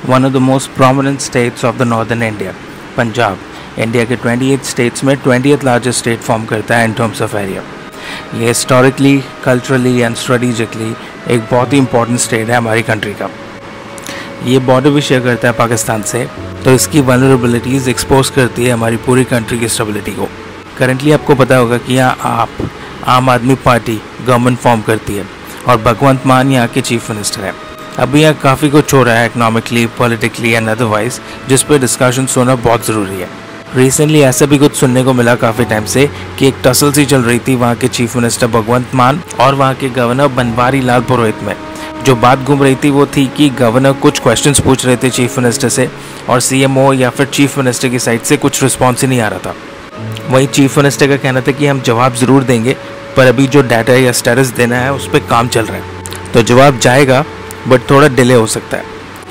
one of the most prominent states of the northern India, Punjab India के 28 states में 20th largest state form करता है in terms of area. ये historically, culturally and strategically एक बहुत ही important state है हमारी कंट्री का। ये बॉर्डर भी शेयर करता है पाकिस्तान से, तो इसकी वल्नरेबिलिटीज़ एक्सपोज करती है हमारी पूरी कंट्री की स्टेबिलिटी को। करंटली आपको पता होगा कि यहाँ आम आदमी पार्टी गवर्नमेंट फॉर्म करती है और भगवंत मान यहाँ के चीफ मिनिस्टर हैं। अभी यहाँ काफ़ी कुछ हो रहा है इकोनॉमिकली, पॉलिटिकली एंड अदरवाइज, जिस पर डिस्कशंस होना बहुत ज़रूरी है। रिसेंटली ऐसा भी कुछ सुनने को मिला काफ़ी टाइम से कि एक टसल सी चल रही थी वहाँ के चीफ मिनिस्टर भगवंत मान और वहाँ के गवर्नर बनवारी लाल पुरोहित में। जो बात घूम रही थी वो थी कि गवर्नर कुछ क्वेश्चंस पूछ रहे थे चीफ मिनिस्टर से और सीएमओ या फिर चीफ मिनिस्टर की साइड से कुछ रिस्पॉन्स ही नहीं आ रहा था। वहीं चीफ मिनिस्टर का कहना था कि हम जवाब ज़रूर देंगे, पर अभी जो डाटा या स्टेटस देना है उस पर काम चल रहा है, तो जवाब जाएगा बट थोड़ा डिले हो सकता है।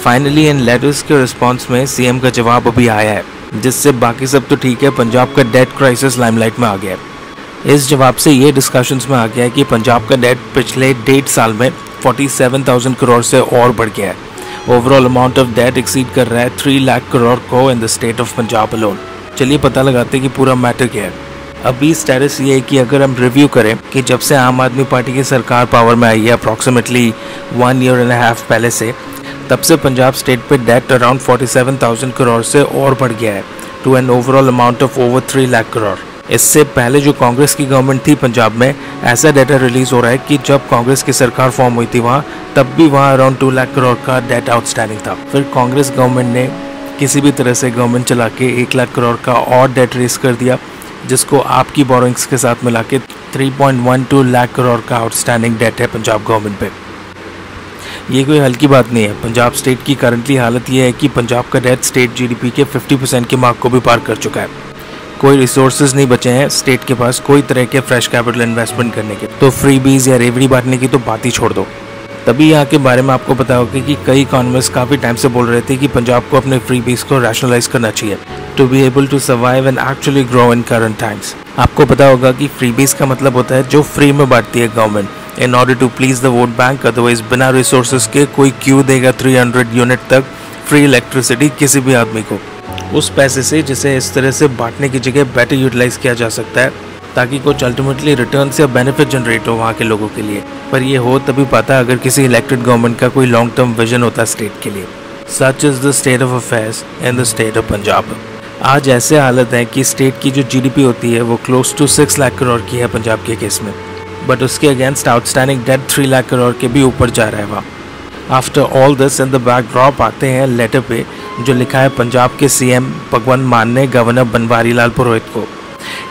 फाइनली इन लेटर्स के रिस्पॉन्स में सीएम का जवाब अभी आया है, जिससे बाकी सब तो ठीक है, पंजाब का डेट क्राइसिस लाइमलाइट में आ गया है। इस जवाब से ये डिस्कशंस में आ गया है कि पंजाब का डेट पिछले 1.5 साल में 47,000 करोड़ से और बढ़ गया है। Overall amount of debt exceed कर रहा है 3 लाख करोड़ को in the state of Punjab alone. चलिए पता लगाते हैं कि पूरा मैटर क्या है। अभी स्टेटस ये है कि अगर हम रिव्यू करें कि जब से आम आदमी पार्टी की सरकार पावर में आई है अप्रॉक्सीमेटली 1.5 ईयर पहले से, तब से पंजाब स्टेट पे डेट अराउंड 47,000 करोड़ से और बढ़ गया है to an overall amount of over 3 lakh crore. इससे पहले जो कांग्रेस की गवर्नमेंट थी पंजाब में, ऐसा डाटा रिलीज हो रहा है कि जब कांग्रेस की सरकार फॉर्म हुई थी वहाँ, तब भी वहाँ अराउंड 2 लाख करोड़ का डेट आउटस्टैंडिंग था। फिर कांग्रेस गवर्नमेंट ने किसी भी तरह से गवर्नमेंट चला के 1 लाख करोड़ का और डेट रेस कर दिया, जिसको आपकी बोरोइंग्स के साथ मिला के 3.12 लाख करोड़ का आउटस्टैंडिंग डेट है पंजाब गवर्नमेंट पे। ये कोई हल्की बात नहीं है। पंजाब स्टेट की करंटली हालत ये है कि पंजाब का डेट स्टेट जीडीपी के 50% के मार्क को भी पार कर चुका है। कोई रिसोर्सेज नहीं बचे हैं स्टेट के पास कोई तरह के फ्रेश कैपिटल इन्वेस्टमेंट करने के, तो फ्री बीज या रेवड़ी बांटने की तो बात ही छोड़ दो। तभी यहाँ के बारे में आपको पता होगा कि कई इकोनॉमिस्ट काफ़ी टाइम से बोल रहे थे कि पंजाब को अपने फ्री बीज को रैशनलाइज करना चाहिए to be able to survive and actually grow in current times. आपको पता होगा कि फ्री बीज का मतलब होता है जो फ्री में बांटती है government in order to please the vote bank. Otherwise बिना रिसोर्सेज के कोई क्यों देगा 300 यूनिट तक फ्री इलेक्ट्रिसिटी किसी भी आदमी को। उस पैसे से जिसे इस तरह से बांटने की जगह बेटर यूटिलाइज किया जा सकता है ताकि कुछ अल्टीमेटली रिटर्न या बेनिफिट जनरेट हो वहाँ के लोगों के लिए। पर ये हो तभी पाता अगर किसी इलेक्टेड गवर्नमेंट का कोई लॉन्ग टर्म विजन होता है स्टेट के लिए। Such is the state of affairs in the state of Punjab. आज ऐसे हालत है कि स्टेट की जो जीडीपी होती है वो क्लोज टू 6 लाख करोड़ की है पंजाब के केस में, बट उसके against outstanding date 3 lakh crore के भी ऊपर जा रहा है वहाँ। After all this in the backdrop आते हैं लेटर पे जो लिखा है पंजाब के सीएम भगवंत मान ने गवर्नर बनवारी लाल पुरोहित को।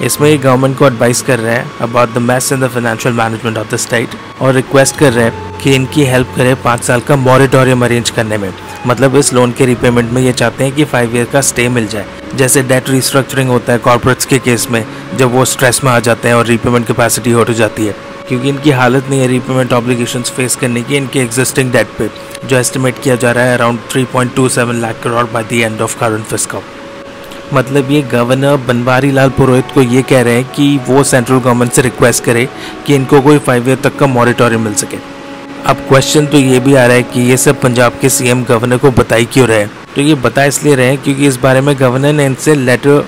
इसमें ये गवर्नमेंट को एडवाइस कर रहे हैं about the mess in the financial management of the state और रिक्वेस्ट कर रहे हैं कि इनकी हेल्प करे 5 साल का मॉरेटोरियम अरेंज करने में। मतलब इस लोन के रिपेमेंट में ये चाहते हैं कि 5 ईयर का स्टे मिल जाए, जैसे डेट रिस्ट्रक्चरिंग होता है कॉर्पोरेट्स के केस में जब वो स्ट्रेस में आ जाते हैं और रीपेमेंट कैपेसिटी हट जाती है, क्योंकि इनकी हालत नहीं है रीपेमेंट ऑब्लिगेशंस फेस करने की इनके एग्जिस्टिंग डेट पे, जो एस्टिमेट किया जा रहा है around 3.27 lakh crore by the end of current fiscal. मतलब ये गवर्नर बनवारी लाल पुरोहित को ये कह रहे हैं कि वो सेंट्रल गवर्नमेंट से रिक्वेस्ट करे कि इनको कोई 5 ईयर तक का मॉरेटोरियम मिल सके। अब क्वेश्चन तो ये भी आ रहा है कि ये सब पंजाब के सीएम गवर्नर को बताई क्यों रहे हैं। तो ये बता इसलिए रहे हैं क्योंकि इस बारे में गवर्नर ने इनसे लेटर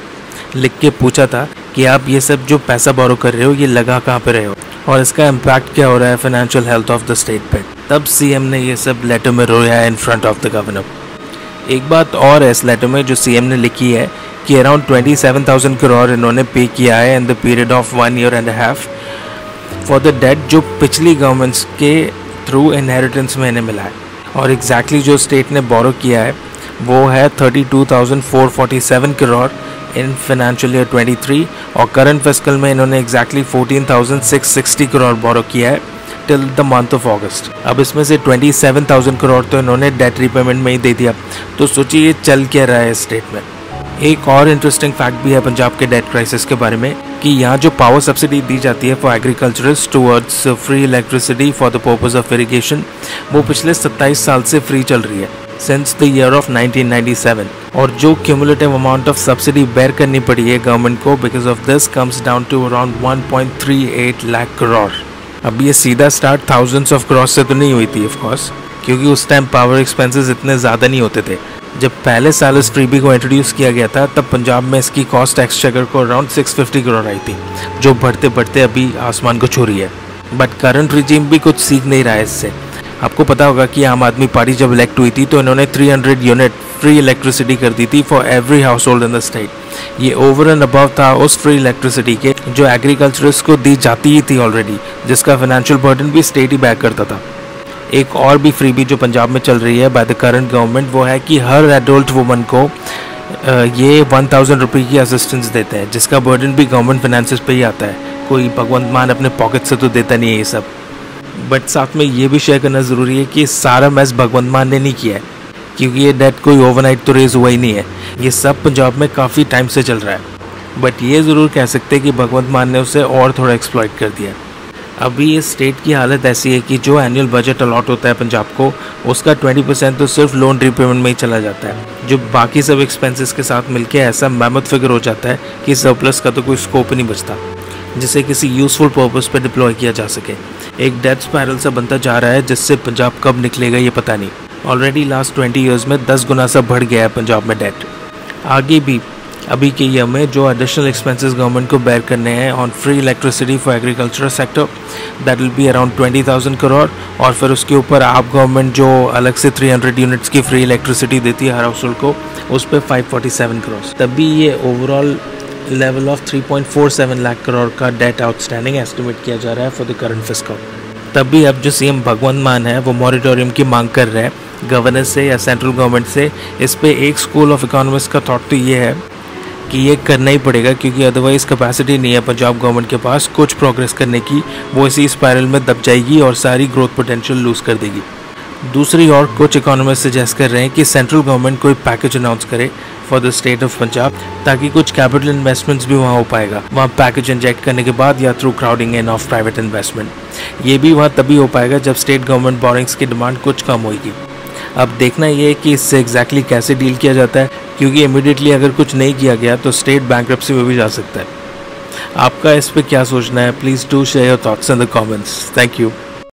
लिख के पूछा था कि आप ये सब जो पैसा बोरो कर रहे हो ये लगा कहाँ पे रहे हो और इसका इम्पैक्ट क्या हो रहा है financial health of the state पे। तब सीएम ने ये सब लेटर में रोया है in front of the governor. एक बात और है इस लेटर में जो सीएम ने लिखी है कि अराउंड 27,000 करोड़ इन्होंने पे किया है in the period of 1.5 year for the debt जो पिछली गवर्नमेंट्स के थ्रू इनहेरिटेंस में इन्हें मिला है। और एग्जैक्टली जो स्टेट ने बोरो किया है वो है 32,447 करोड़ इन फाइनेंशियल ईयर 23 और करंट फिस्कल में इन्होंने एग्जैक्टली 14,660 करोड़ बोरो किया है टिल द मंथ ऑफ अगस्त। अब इसमें से 27,000 करोड़ तो इन्होंने डेट रीपेमेंट में ही दे दिया, तो सोचिए चल क्या रहा है स्टेट में। एक और इंटरेस्टिंग फैक्ट भी है पंजाब के डेट क्राइसिस के बारे में कि यहाँ जो पावर सब्सिडी दी जाती है for agriculturist towards free electricity for the purpose of irrigation, वो पिछले 27 साल से फ्री चल रही है सिंस द ईयर ऑफ 1997। और जो cumulative amount of subsidy bear करनी पड़ी है गवर्नमेंट को because of this comes down to around 1.38 lakh crore. अब ये सीधा स्टार्ट थाउजेंड्स ऑफ करोड़ से तो नहीं हुई थी ऑफ कोर्स, क्योंकि उस टाइम पावर एक्सपेंसेस इतने ज़्यादा नहीं होते थे। जब पहले साल इस फ्रीबी को इंट्रोड्यूस किया गया था तब पंजाब में इसकी कॉस्ट एक्सचेकर को अराउंड 650 करोड़ आई थी, जो बढ़ते बढ़ते अभी आसमान को छू रही है। बट करंट रिजीम भी कुछ सीख नहीं रहा है इससे। आपको पता होगा कि आम आदमी पार्टी जब इलेक्ट हुई थी तो इन्होंने 300 यूनिट फ्री इलेक्ट्रिसिटी कर दी थी for every house hold in the state. ये ओवर एंड अबव था उस फ्री इलेक्ट्रिसिटी के जो एग्रीकल्चरिस्ट को दी जाती ही थी ऑलरेडी, जिसका फाइनेंशियल बर्डन भी स्टेट ही बैक करता था। एक और भी फ्रीबी जो पंजाब में चल रही है बाय द करंट गवर्नमेंट वो है कि हर एडल्ट वुमन को ये 1000 रुपये की असिस्टेंस देते हैं, जिसका बर्डन भी गवर्नमेंट फाइनेंसेस पे ही आता है। कोई भगवंत मान अपने पॉकेट से तो देता नहीं है ये सब। बट साथ में ये भी शेयर करना ज़रूरी है कि सारा मैस भगवंत मान ने नहीं किया है, क्योंकि ये डेट कोई ओवरनाइट तो रेज हुआ ही नहीं है। ये सब पंजाब में काफ़ी टाइम से चल रहा है। बट ये ज़रूर कह सकते हैं कि भगवंत मान ने उसे और थोड़ा एक्सप्लॉइट कर दिया। अभी ये स्टेट की हालत ऐसी है कि जो एनुअल बजट अलॉट होता है पंजाब को, उसका 20% तो सिर्फ लोन रीपेमेंट में ही चला जाता है, जो बाकी सब एक्सपेंसेस के साथ मिलके ऐसा मैमथ फिगर हो जाता है कि सरप्लस का तो कोई स्कोप ही नहीं बचता जिसे किसी यूज़फुल पर्पस पे डिप्लॉय किया जा सके। एक डेथ स्पायरल सा बनता जा रहा है जिससे पंजाब कब निकलेगा ये पता नहीं। ऑलरेडी लास्ट 20 ईयर्स में 10 गुना सा बढ़ गया है पंजाब में डेट। आगे भी अभी के ईयर में जो एडिशनल एक्सपेंसेस गवर्नमेंट को बेयर करने हैं on free electricity for agricultural sector, that will be around 20,000 crore. और फिर उसके ऊपर आप गवर्नमेंट जो अलग से 300 यूनिट्स की फ्री इलेक्ट्रिसिटी देती है हर हाउस होल्ड को, उस पर 547 करोड़। तभी ये overall level of 3.47 lakh crore का डेट आउटस्टैंडिंग एस्टिमेट किया जा रहा है फॉर द करंट फिस्कल। तभी अब जो सीएम भगवंत मान है वो मॉरिटोरियम की मांग कर रहे हैं गवर्नर से या सेंट्रल गवर्नमेंट से। इस पे एक स्कूल ऑफ इकोनॉमिक्स का थॉट तो ये है कि ये करना ही पड़ेगा, क्योंकि अदरवाइज़ कैपेसिटी नहीं है पंजाब गवर्नमेंट के पास कुछ प्रोग्रेस करने की। वो इसी स्पायरल में दब जाएगी और सारी ग्रोथ पोटेंशियल लूज़ कर देगी। दूसरी ओर कुछ इकोनॉमिस्ट सजेस्ट कर रहे हैं कि सेंट्रल गवर्नमेंट कोई पैकेज अनाउंस करे for the state of Punjab, ताकि कुछ कैपिटल इन्वेस्टमेंट्स भी वहाँ हो पाएगा, वहाँ पैकेज इंजेक्ट करने के बाद या through crowding in of private investment. ये भी वहाँ तभी हो पाएगा जब स्टेट गवर्नमेंट बोरिंग्स की डिमांड कुछ कम होगी। अब देखना ये है कि इससे एग्जैक्टली कैसे डील किया जाता है, क्योंकि इमीडिएटली अगर कुछ नहीं किया गया तो स्टेट बैंक्रप्सी में भी जा सकता है। आपका इस पर क्या सोचना है? Please do share your thoughts in the comments. Thank you.